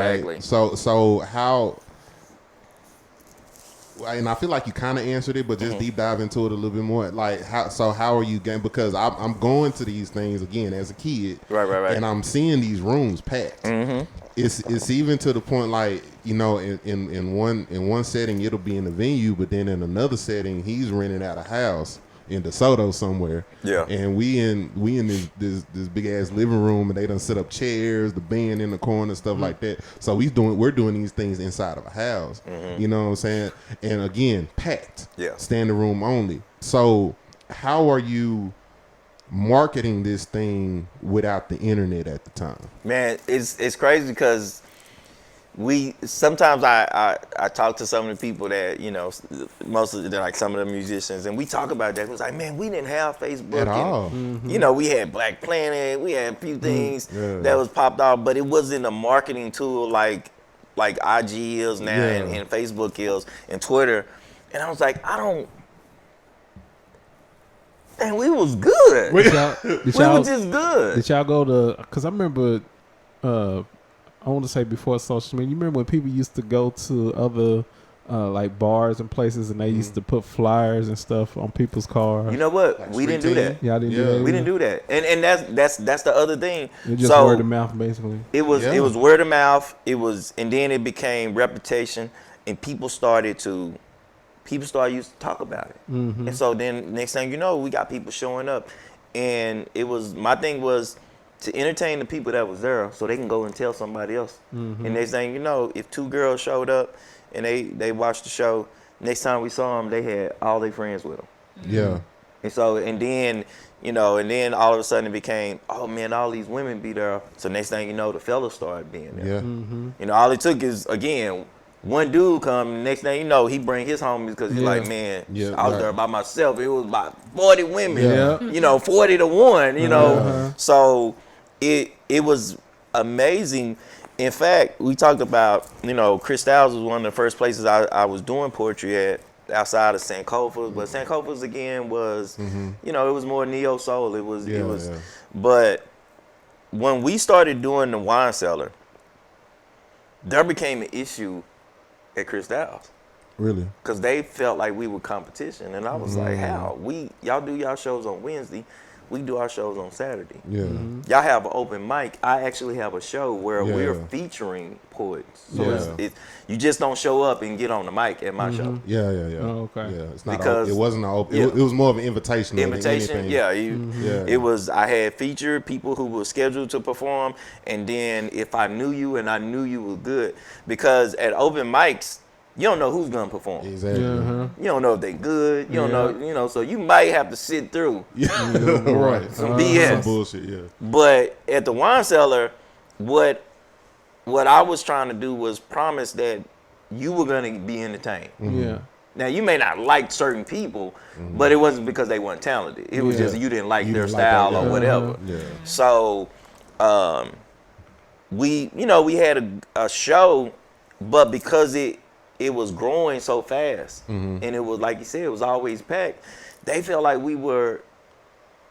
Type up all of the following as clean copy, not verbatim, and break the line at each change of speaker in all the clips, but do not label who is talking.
Exactly.
So how? And I feel like you kind of answered it, but just deep dive into it a little bit more. Like, how are you getting? Because I'm going to these things again as a kid,
right,
and I'm seeing these rooms packed.
Mm-hmm.
It's even to the point, like, you know, in one setting it'll be in the venue, but then in another setting he's renting out a house in DeSoto somewhere.
Yeah.
And we in this big ass living room, and they done set up chairs, the band in the corner, stuff like that. So we're doing these things inside of a house. You know what I'm saying? And again, packed.
Yeah.
Standing room only. So how are you marketing this thing without the internet at the time?
Man, it's crazy because sometimes I talk to some of the people that, you know, most of the, like some of the musicians, and we talk about that. It was like, man, we didn't have Facebook
At all.
You know, we had Black Planet, we had a few things that was popped off, but it wasn't a marketing tool like IG is now and Facebook is and Twitter. And I was like, and we was good. We were just good.
Did y'all go to? Because I remember, I want to say before social media. You remember when people used to go to other like bars and places, and they used to put flyers and stuff on people's cars.
You know what?
Like
we didn't do that.
Yeah, I didn't do that.
We didn't do that. And that's the other thing.
It just word of mouth, basically.
It was word of mouth. And then it became reputation, and people started used to talk about it. And so then next thing you know, we got people showing up, and my thing was to entertain the people that was there so they can go and tell somebody else. And next thing you know, if 2 girls showed up and they watched the show, next time we saw them, they had all their friends with them.
Yeah.
And so, and then, you know, and then all of a sudden it became, oh man, all these women be there. So next thing you know, the fellas started being there.
Yeah.
You know, all it took is, again, one dude come, and next thing you know, he bring his homies because he's like, man, I was there by myself. It was about 40 women, you know, 40 to 1, you know. So it was amazing. In fact, we talked about, you know, Chris Styles was one of the first places I was doing poetry at outside of Sankofa's. But Sankofa's, again, was, you know, it was more neo-soul. It was. But when we started doing the wine cellar, there became an issue at Chris Styles.
Really?
Because they felt like we were competition. And I was like, how? Y'all do y'all shows on Wednesday. We do our shows on Saturday. Yeah. Y'all have an open mic. I actually have a show where we're featuring poets. So you just don't show up and get on the mic at my show.
Yeah.
Oh, okay.
Yeah, it's not because it wasn't an open. It was more of an invitation.
Invitation. It was. I had featured people who were scheduled to perform, and then if I knew you and I knew you were good, because at open mics, you don't know who's gonna perform.
Exactly.
You don't know if they good. You don't know. You know. So you might have to sit through.
Right.
Some BS.
Some bullshit. Yeah.
But at the wine cellar, what I was trying to do was promise that you were gonna be entertained.
Yeah.
Now you may not like certain people, but it wasn't because they weren't talented. It was just you didn't like their style or whatever. Yeah. So, we had a show, but because it was growing so fast, and it was, like you said, it was always packed, they felt like we were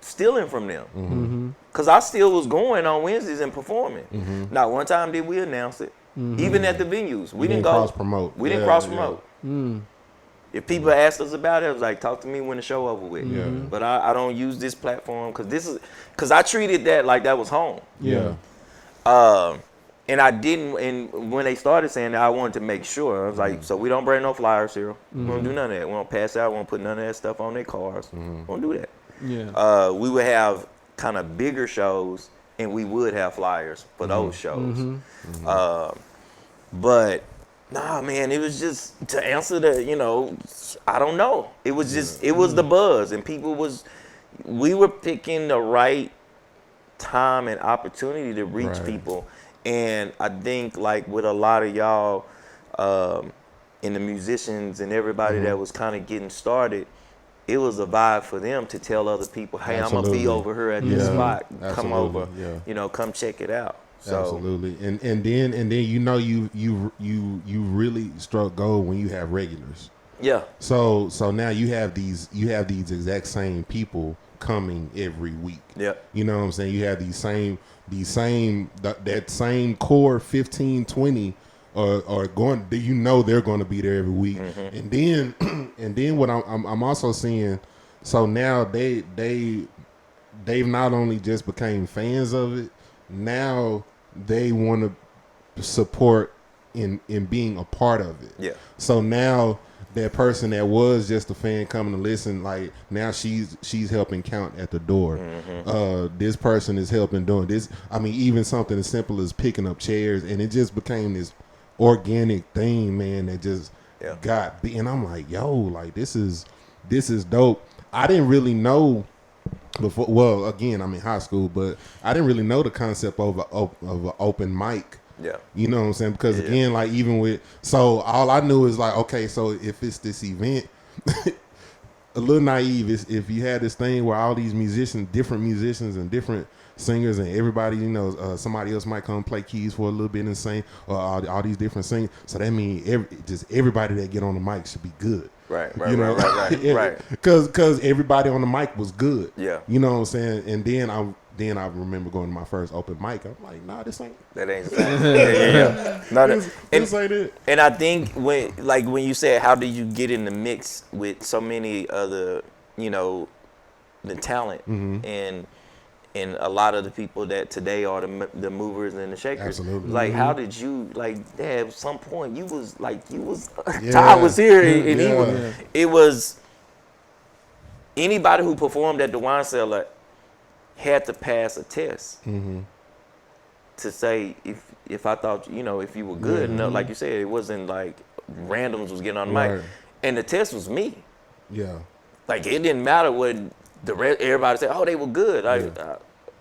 stealing from them. Because I still was going on Wednesdays and performing. Not one time did we announce it. Even at the venues. We didn't go
cross-promote.
We didn't cross-promote. If people asked us about it, it was like, talk to me when the show over with. But I don't use this platform because I treated that like that was home.
Yeah.
And I didn't, and when they started saying that, I wanted to make sure. I was like, so we don't bring no flyers here. We don't do none of that. We don't pass out. We don't put none of that stuff on their cars. We don't do that.
Yeah.
We would have kind of bigger shows, and we would have flyers for those shows. But, nah, man, it was just, to answer the, I don't know. It was just, it was the buzz, and we were picking the right time and opportunity to reach people. And I think, like, with a lot of y'all and the musicians and everybody that was kind of getting started, it was a vibe for them to tell other people, hey, I'm going to be over here at this spot. Come over. Come check it out. So.
Absolutely. And then you really struck gold when you have regulars.
Yeah.
So now you have these exact same people coming every week.
Yeah.
You know what I'm saying? You have that same core 15, 20 are going, you know, they're going to be there every week. Mm-hmm. And then what I'm also seeing, so now they've not only just became fans of it, now they want to support in being a part of it.
Yeah.
So now that person that was just a fan coming to listen, like now she's helping count at the door. Mm-hmm. This person is helping doing this. I mean, even something as simple as picking up chairs, and it just became this organic thing, man, that just got. And I'm like, yo, like this is dope. I didn't really know before. Well, again, I'm in high school, but I didn't really know the concept of an open mic.
Yeah.
You know what I'm saying? Because again, like even with, so all I knew is like, okay, so if it's this event, a little naive is if you had this thing where all these different musicians and different singers and everybody, you know, somebody else might come play keys for a little bit and sing, or all these different singers. So that means everybody that get on the mic should be good.
Right.
Because everybody on the mic was good.
Yeah.
You know what I'm saying? And then I remember going to my first open mic. I'm like, nah, this ain't.
That ain't the same. Yeah. No,
this ain't it.
And I think when you said how did you get in the mix with so many other, you know, the talent and a lot of the people that today are the movers and the shakers.
Absolutely.
Like how did you at some point you was Ty was here and it was anybody who performed at the wine cellar had to pass a test to say if I thought, you know, if you were good. No, like you said, it wasn't like randoms was getting on the mic. And the test was me.
Yeah. Like
it didn't matter what everybody said, oh, they were good.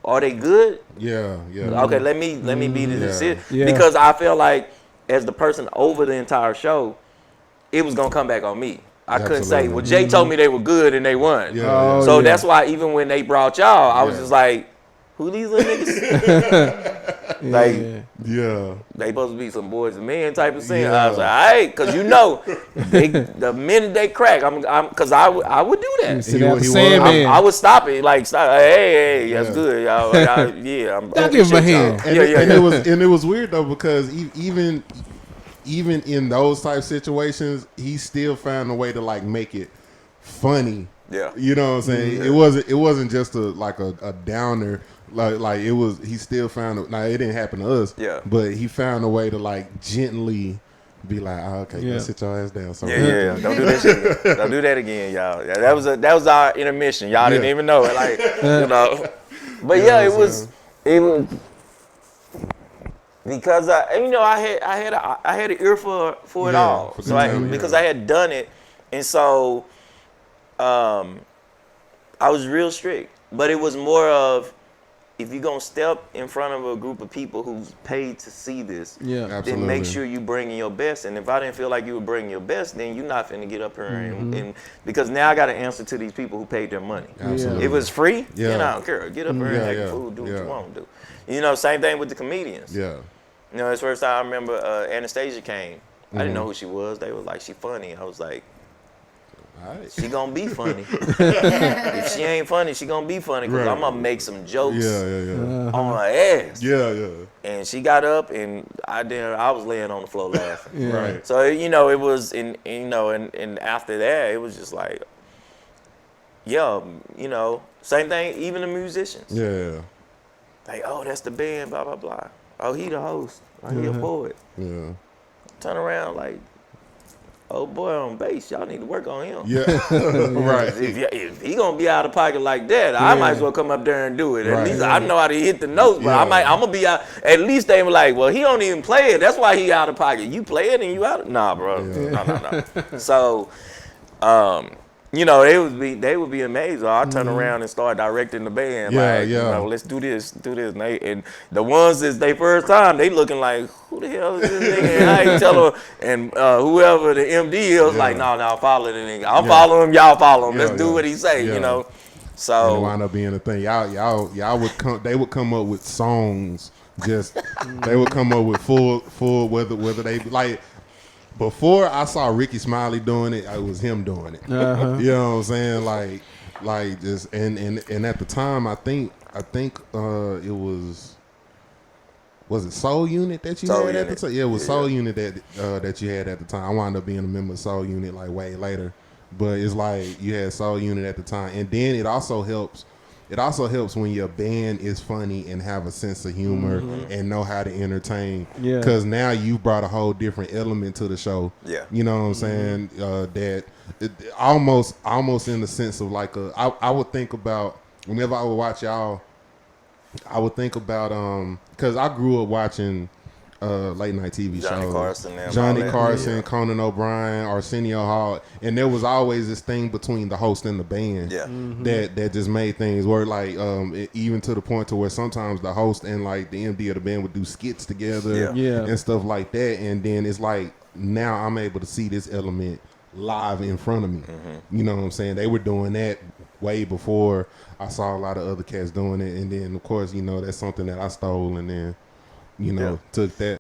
Are they good?
Yeah.
Okay, let me be the decision. Because I felt like as the person over the entire show, it was gonna come back on me. I couldn't say, well, Jay told me they were good and they won. So that's why even when they brought y'all, I was just like, who these little niggas? They supposed to be some boys and men type of thing. I was like, all right, because you know, the minute they crack, because I would do that. I would stop it, hey, that's good, y'all.
I'll give him a hand.
And it was weird though, because even in those type situations, he still found a way to like make it funny.
Yeah,
you know what I'm saying. It wasn't just a downer. Like it was. He still found. Now it didn't happen to us.
Yeah, but
he found a way to like gently be like, oh, okay, let's sit your ass down. So
don't do that shit. Don't do that again, y'all. Yeah, that was our intermission. Y'all didn't even know it. Like you know, but it was. Because I had an ear for it all. So because I had done it, and so I was real strict. But it was more of if you're gonna step in front of a group of people who's paid to see this, then make sure you bring in your best. And if I didn't feel like you were bringing your best, then you're not finna get up here and because now I got to answer to these people who paid their money.
Absolutely.
If it was free, then I don't care. Get up here and act a fool, do what you want to do. You know, same thing with the comedians.
Yeah.
You know, this first time I remember Anastasia came. I didn't know who she was. They was like, she funny. I was like, she gonna be funny. If she ain't funny, she gonna be funny because I'm gonna make some jokes on her ass. And she got up and I was laying on the floor laughing.
Right.
So you know, it was and after that, it was just like, you know, same thing. Even the musicians.
Yeah.
Like, oh, that's the band. Blah blah blah. Oh, he the host. Oh, he a poet.
Yeah.
Turn around like, oh boy on bass, y'all need to work on him.
Yeah. Right.
If he gonna be out of pocket like that, I might as well come up there and do it. At least I know how to hit the notes, but I'm gonna be out. At least they were like, well, he don't even play it. That's why he out of pocket. You play it and you out. Nah, bro. No. So, you know, they would be amazed. I turn around and start directing the band. You know, let's do this. And the ones that's their first time, they looking like, who the hell is this nigga? And I ain't tell her. And whoever the MD is, like, no, follow the nigga. I'll follow him. Y'all follow him. Let's do what he say. You know. So
and it wound up being a thing. Y'all would come. They would come up with songs. They would come up with full whether they like. Before I saw Ricky Smiley doing it, it was him doing it. You know what I'm saying? Like, Like just and at the time I think it was it Soul Unit that you had at the time? Yeah, it was Soul Unit that you had at the time. I wound up being a member of Soul Unit like way later, but it's like you had Soul Unit at the time, and then it also helps. It also helps when your band is funny and have a sense of humor and know how to entertain. Yeah, because now you brought a whole different element to the show. Yeah, you know what I'm saying? That it, almost in the sense of like I would think about whenever I would watch y'all. I would think about because I grew up watching late night TV shows. Johnny Carson, Conan O'Brien, Arsenio Hall, and there was always this thing between the host and the band that just made things work. Like even to the point to where sometimes the host and like the MD of the band would do skits together and stuff like that. And then it's like now I'm able to see this element live in front of me. You know what I'm saying? They were doing that way before I saw a lot of other cats doing it, and then of course, you know, that's something that I stole and then, you know, took that.